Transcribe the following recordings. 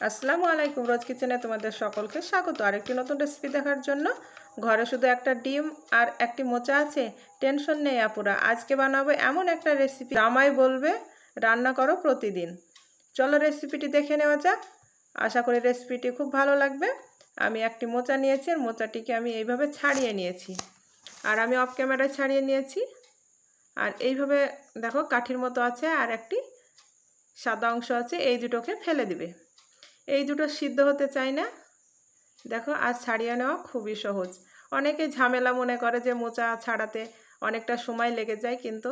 আসসালামু আলাইকুম। রোজ কিচেনে তোমাদের সকলকে স্বাগত আরেকটি নতুন রেসিপি দেখার জন্য। ঘরে শুধু একটা ডিম আর একটি মোচা আছে, টেনশন নেই আপুরা। আজকে বানাবো এমন একটা রেসিপি জামাই বলবে রান্না করো প্রতিদিন। চলো রেসিপিটি দেখে নেওয়া যাক। আশা করি রেসিপিটি খুব ভালো লাগবে। আমি একটি মোচা নিয়েছি, আর মোচাটিকে আমি এইভাবে ছাড়িয়ে নিয়েছি, আর আমি অফ ক্যামেরায় ছাড়িয়ে নিয়েছি। আর এইভাবে দেখো কাঠির মতো আছে, আর একটি সাদা অংশ আছে, এই দুটোকে ফেলে দিবে। এই দুটো সিদ্ধ হতে চায় না। দেখো, আর ছাড়িয়ে নেওয়া খুবই সহজ। অনেকে ঝামেলা মনে করে যে মোচা ছাড়াতে অনেকটা সময় লেগে যায়, কিন্তু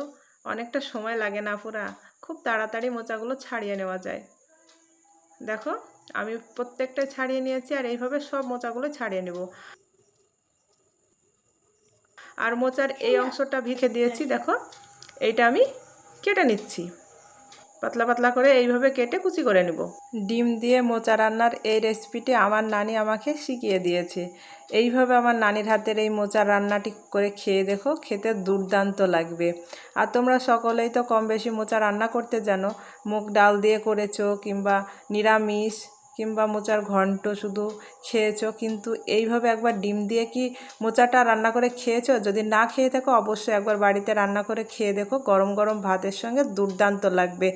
অনেকটা সময় লাগে না পুরা, খুব তাড়াতাড়ি মোচাগুলো ছাড়িয়ে নেওয়া যায়। দেখো, আমি প্রত্যেকটা ছাড়িয়ে নিয়েছি, আর এইভাবে সব মোচাগুলো ছাড়িয়ে নেব। আর মোচার এই অংশটা ভিখে দিয়েছি, দেখো এইটা আমি কেটে নিচ্ছি। পাতলা পাতলা করে এইভাবে কেটে কুচি করে নেব। ডিম দিয়ে মোচা রান্নার এই রেসিপিটি আমার নানি আমাকে শিখিয়ে দিয়েছে। এইভাবে আমার নানির হাতের এই মোচা রান্নাটি করে খেয়ে দেখো, খেতে দুর্দান্ত লাগবে। আর তোমরা সকলেই তো কম বেশি মোচা রান্না করতে জানো। মুগ ডাল দিয়ে করেছো, কিংবা নিরামিষ, কিংবা মোচার ঘন্ট শুধু খেয়েছো, কিন্তু এইভাবে একবার ডিম দিয়ে কি মোচাটা রান্না করে খেয়েছো? যদি না খেয়ে থাকো অবশ্যই একবার বাড়িতে রান্না করে খেয়ে দেখো, গরম গরম ভাতের সঙ্গে দুর্দান্ত লাগবে।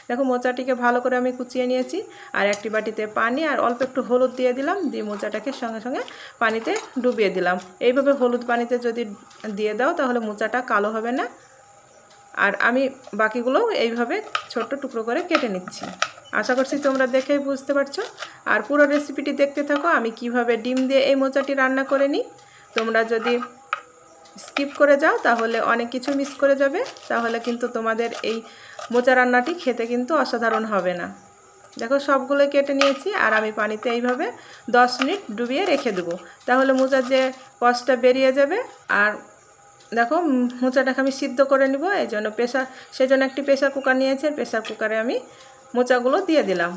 দেখো, মোচাটিকে ভালো করে আমি কুচিয়ে নিয়েছি, আর একটি বাটিতে পানি আর অল্প একটু হলুদ দিয়ে দিলাম, দিয়ে মোচাটাকে সঙ্গে সঙ্গে পানিতে ডুবিয়ে দিলাম। এইভাবে হলুদ পানিতে যদি দিয়ে দাও তাহলে মোচাটা কালো হবে না। আর আমি বাকিগুলোও এইভাবে ছোট্ট টুকরো করে কেটে নিচ্ছি। আশা করছি তোমরা দেখেই বুঝতে পারছো। আর পুরো রেসিপিটি দেখতে থাকো, আমি কিভাবে ডিম দিয়ে এই মোচাটি রান্না করে নিই। তোমরা যদি স্কিপ করে যাও তাহলে অনেক কিছু মিস করে যাবে, তাহলে কিন্তু তোমাদের এই মোচা রান্নাটি খেতে কিন্তু অসাধারণ হবে না। দেখো, সবগুলো কেটে নিয়েছি, আর আমি পানিতে এইভাবে 10 মিনিট ডুবিয়ে রেখে দেবো, তাহলে মোচার যে কষটা বেরিয়ে যাবে। আর দেখো, মোচাটাকে আমি সিদ্ধ করে নিব, এই জন্য সেজন্য একটি প্রেসার কুকার নিয়েছি। প্রেসার কুকারে আমি মোচাগুলো দিয়ে দিলাম।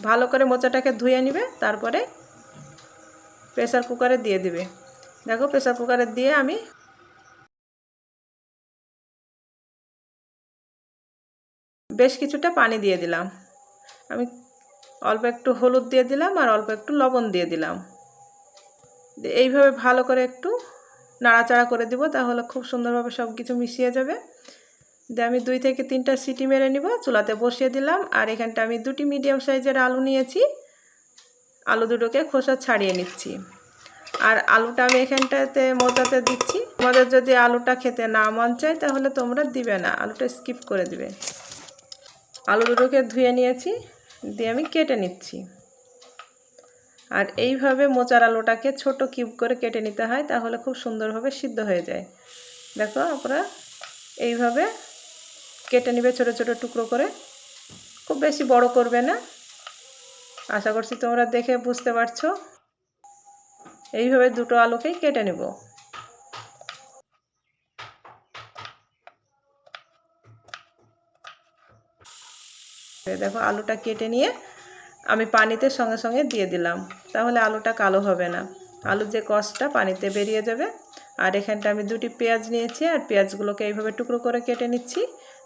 ভালো করে মোচাটাকে ধুয়ে নিবে, তারপরে প্রেসার কুকারে দিয়ে দিবে। দেখো, প্রেসার কুকারে দিয়ে আমি বেশ কিছুটা পানি দিয়ে দিলাম। আমি অল্প একটু হলুদ দিয়ে দিলাম, আর অল্প একটু লবণ দিয়ে দিলাম। এইভাবে ভালো করে একটু নাড়াচাড়া করে দিব, তাহলে খুব সুন্দরভাবে সব কিছু মিশিয়ে যাবে। দিয়ে আমি 2 থেকে 3টা সিটি মেরে নিব। চুলাতে বসিয়ে দিলাম, আর এখানটা আমি 2টি মিডিয়াম সাইজের আলু নিয়েছি। আলু দুটোকে খোসা ছাড়িয়ে নিচ্ছি, আর আলুটা আমি এখানটাতে মোচাতে দিচ্ছি। তোমাদের যদি আলুটা খেতে না মন চায় তাহলে তোমরা দিবে না, আলুটা স্কিপ করে দিবে। আলু দুটোকে ধুয়ে নিয়েছি, দিয়ে আমি কেটে নিচ্ছি। আর এইভাবে মোচার আলুটাকে ছোট কিউব করে কেটে নিতে হয়, তাহলে খুব সুন্দরভাবে সিদ্ধ হয়ে যায়। দেখো, আপনারা এইভাবে কেটে নেবে ছোট ছোট টুকরো করে, খুব বেশি বড় করবে না। আশা করছি তোমরা দেখে বুঝতে পারছো। এইভাবে দুটো আলুকেই কেটে নেব। দেখো, আলুটা কেটে নিয়ে আমি পানিতে সঙ্গে সঙ্গে দিয়ে দিলাম, তাহলে আলুটা কালো হবে না। আলুর যে কষটা পানিতে বেরিয়ে যাবে। আর এখানটা আমি 2টি পেঁয়াজ নিয়েছি, আর পেঁয়াজগুলোকে এইভাবে টুকরো করে কেটে নিচ্ছি।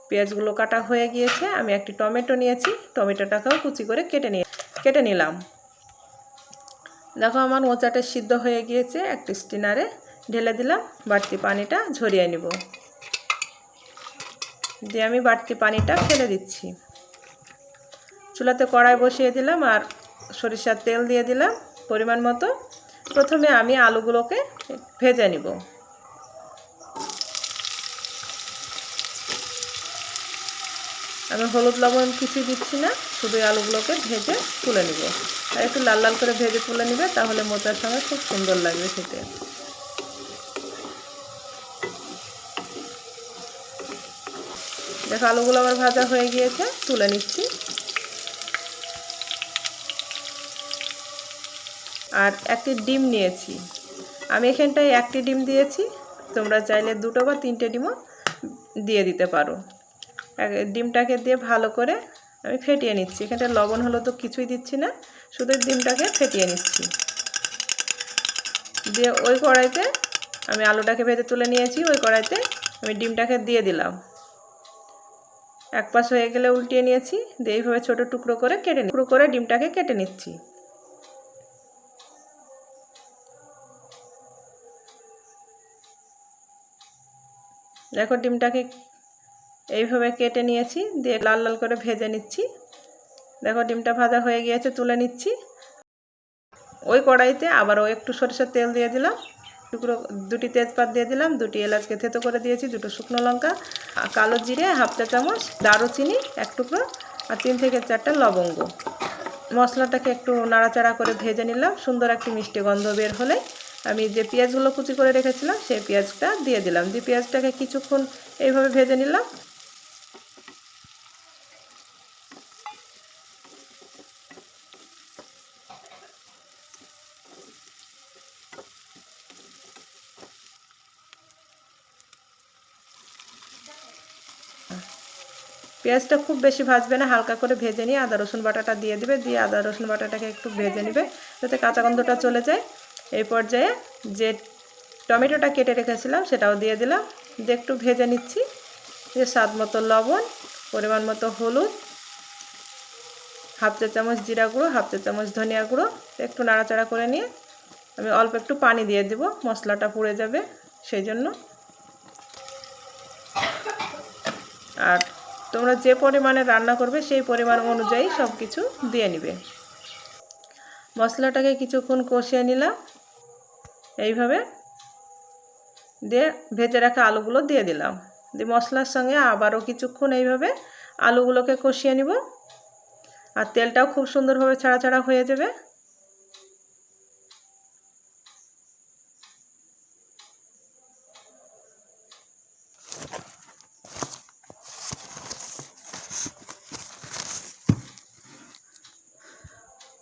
পেঁয়াজগুলো কাটা হয়ে গিয়েছে। আমি একটি টমেটো নিয়েছি, টমেটোটাকেও কুচি করে কেটে নিলাম। দেখো, আমার মোচাটা সিদ্ধ হয়ে গিয়েছে। একটি স্টিনারে ঢেলে দিলাম, বাড়তি পানিটা ঝরিয়ে নিব। দিয়ে আমি বাড়তি পানিটা ফেলে দিচ্ছি। চুলাতে কড়াই বসিয়ে দিলাম, আর সরিষার তেল দিয়ে দিলাম পরিমাণ মতো। প্রথমে আমি আলুগুলোকে ভেজে নিব। আমি হলুদ লবণ কিছুই দিচ্ছি না, শুধু আলুগুলোকে ভেজে তুলে নিব। আর একটু লাল লাল করে ভেজে তুলে নিবে, তাহলে মোচার সঙ্গে খুব সুন্দর লাগবে খেতে। দেখো, আলুগুলো আমার ভাজা হয়ে গিয়েছে, তুলে নিচ্ছি। আর একটি ডিম নিয়েছি, আমি এখানটায় একটি ডিম দিয়েছি। তোমরা চাইলে 2টো বা 3টে ডিমও দিয়ে দিতে পারো। ডিমটাকে দিয়ে ভালো করে আমি ফেটিয়ে নিচ্ছি। এখানটা লবণ হলো তো কিছুই দিচ্ছি না, শুধু ডিমটাকে ফেটিয়ে নিচ্ছি। দিয়ে ওই কড়াইতে আমি আলুটাকে ভেজে তুলে নিয়েছি, ওই কড়াইতে আমি ডিমটাকে দিয়ে দিলাম। এক পাশ হয়ে গেলে উল্টিয়ে নিয়েছি, দিয়ে এইভাবে ছোট টুকরো করে ডিমটাকে কেটে নিচ্ছি। দেখো ডিমটাকে এইভাবে কেটে নিয়েছি, দিয়ে লাল লাল করে ভেজে নিচ্ছি। দেখো ডিমটা ভাজা হয়ে গিয়েছে, তুলে নিচ্ছি। ওই কড়াইতে আবারও একটু সরিষার তেল দিয়ে দিলাম, দুটি তেজপাত দিয়ে দিলাম, দুটি এলাচকে থেতো করে দিয়েছি, দুটো শুকনো লঙ্কা, কালো জিরে হাফ চা চামচ, দারুচিনি এক টুকরো, আর 3 থেকে 4টা লবঙ্গ। মশলাটাকে একটু নাড়াচাড়া করে ভেজে নিলাম। সুন্দর একটি মিষ্টি গন্ধ বের হলে আমি যে পেঁয়াজগুলো কুচি করে রেখেছিলাম সেই পেঁয়াজটা দিয়ে দিলাম, দিয়ে পেঁয়াজটাকে কিছুক্ষণ এইভাবে ভেজে নিলাম। পেঁয়াজটা খুব বেশি ভাজবে না, হালকা করে ভেজে নিয়ে আদা রসুন বাটাটা দিয়ে দেবে, দিয়ে আদা রসুন বাটাটাকে একটু ভেজে নেবে যাতে কাঁচা গন্ধটা চলে যায়। এই পর্যায়ে যে টমেটোটা কেটে রেখেছিলাম সেটাও দিয়ে দিলাম, দিয়ে একটু ভেজে নিচ্ছি। দিয়ে স্বাদ মতো লবণ, পরিমাণ মতো হলুদ, হাফ চা চামচ জিরা গুঁড়ো, হাফ চা চামচ ধনিয়া গুঁড়ো, একটু নাড়াচাড়া করে নিয়ে আমি অল্প একটু পানি দিয়ে দেব, মশলাটা পুড়ে যাবে সেই জন্য। আর তোমরা যে পরিমাণে রান্না করবে সেই পরিমাণ অনুযায়ী সব কিছু দিয়ে নিবে। মশলাটাকে কিছুক্ষণ কষিয়ে নিলাম এইভাবে, দিয়ে ভেজে রাখা আলুগুলো দিয়ে দিলাম, দিয়ে মশলার সঙ্গে আবারও কিছুক্ষণ এইভাবে আলুগুলোকে কষিয়ে নিব। আর তেলটাও খুব সুন্দরভাবে ছাড়া ছাড়া হয়ে যাবে।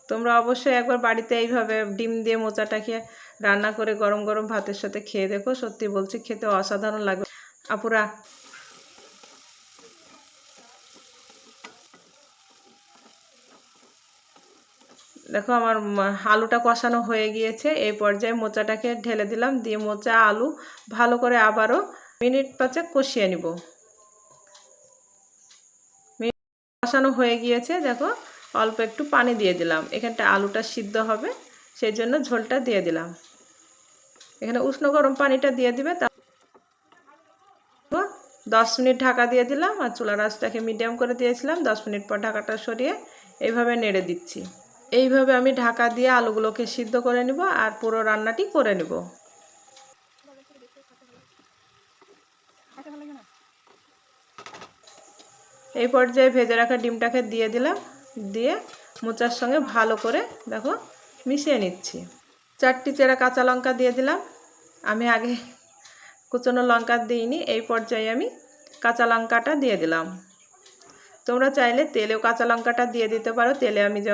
তোমরা অবশ্যই একবার বাড়িতে এইভাবে ডিম দিয়ে মোচাটাকে রান্না করে গরম গরম ভাতের সাথে খেয়ে দেখো, সত্যি বলছি খেতে অসাধারণ লাগবে। আপুরা দেখো আমার আলুটা কষানো হয়ে গিয়েছে, এই পর্যায়ে মোচাটাকে ঢেলে দিলাম, দিয়ে মোচা আলু ভালো করে আবারও মিনিট 5 কষিয়ে নিব। কষানো হয়ে গিয়েছে, দেখো অল্প একটু পানি দিয়ে দিলাম, এখানটা আলুটা সিদ্ধ হবে সেই জন্য ঝোলটা দিয়ে দিলাম। এখানে উষ্ণ গরম পানিটা দিয়ে দিবে। 10 মিনিট ঢাকা দিয়ে দিলাম, আর চুলার আঁচটাকে মিডিয়াম করে দিয়েছিলাম। 10 মিনিট পর ঢাকাটা সরিয়ে এইভাবে নেড়ে দিচ্ছি। এইভাবে আমি ঢাকা দিয়ে আলুগুলোকে সিদ্ধ করে নিব আর পুরো রান্নাটি করে নিব। এই পর্যায়ে ভেজে রাখা ডিমটাকে দিয়ে দিলাম, দিয়ে মোচার সঙ্গে ভালো করে দেখো মিশিয়ে নিচ্ছি। 4টি চেরা কাঁচা লঙ্কা দিয়ে দিলাম, আমি আগে কুচনো লঙ্কা দিইনি। এই পর্যায়ে আমি কাঁচা লঙ্কাটা দিয়ে দিলাম। তোমরা চাইলে তেলেও কাঁচা লঙ্কাটা দিয়ে দিতে পারো, তেলে আমি যে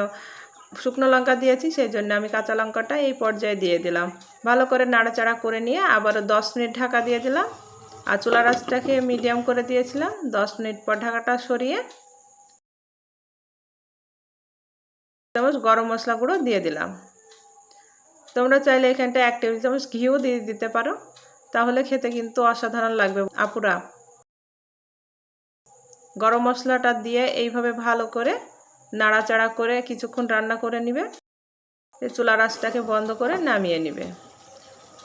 শুকনো লঙ্কা দিয়েছি সেই জন্য আমি কাঁচা লঙ্কাটা এই পর্যায়ে দিয়ে দিলাম। ভালো করে নাড়াচাড়া করে নিয়ে আবারও 10 মিনিট ঢাকা দিয়ে দিলাম, আর চুলার আঁচটাকে মিডিয়াম করে দিয়েছিলাম। 10 মিনিট পর ঢাকাটা সরিয়ে চামচ গরম মশলা গুঁড়ো দিয়ে দিলাম। তোমরা চাইলে এখানটা 1 টেবিল চামচ ঘিও দিয়ে দিতে পারো, তাহলে খেতে কিন্তু অসাধারণ লাগবে। আপুরা গরম মশলাটা দিয়ে এইভাবে ভালো করে নাড়াচাড়া করে কিছুক্ষণ রান্না করে নিবে। চুলার আঁচটাকে বন্ধ করে নামিয়ে নিবে।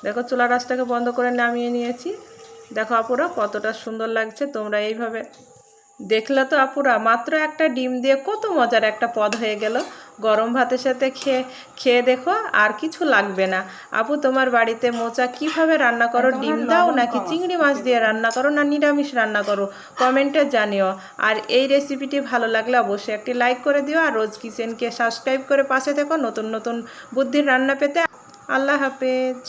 দেখো চুলার আঁচটাকে বন্ধ করে নামিয়ে নিয়েছি। দেখো আপুরা কতটা সুন্দর লাগছে। তোমরা এইভাবে দেখলে তো আপুরা, মাত্র একটা ডিম দিয়ে কত মজার একটা পদ হয়ে গেল। গরম ভাতের সাথে খেয়ে দেখো, আর কিছু লাগবে না। আপু তোমার বাড়িতে মোচা কিভাবে রান্না করো? ডিম দাও নাকি চিংড়ি মাছ দিয়ে রান্না করো, না নিরামিষ রান্না করো? কমেন্টে জানিও। আর এই রেসিপিটি ভালো লাগলে অবশ্যই একটি লাইক করে দিও, আর রোজ কিচেনকে সাবস্ক্রাইব করে পাশে থেকো নতুন নতুন বুদ্ধির রান্না পেতে। আল্লাহ হাফেজ।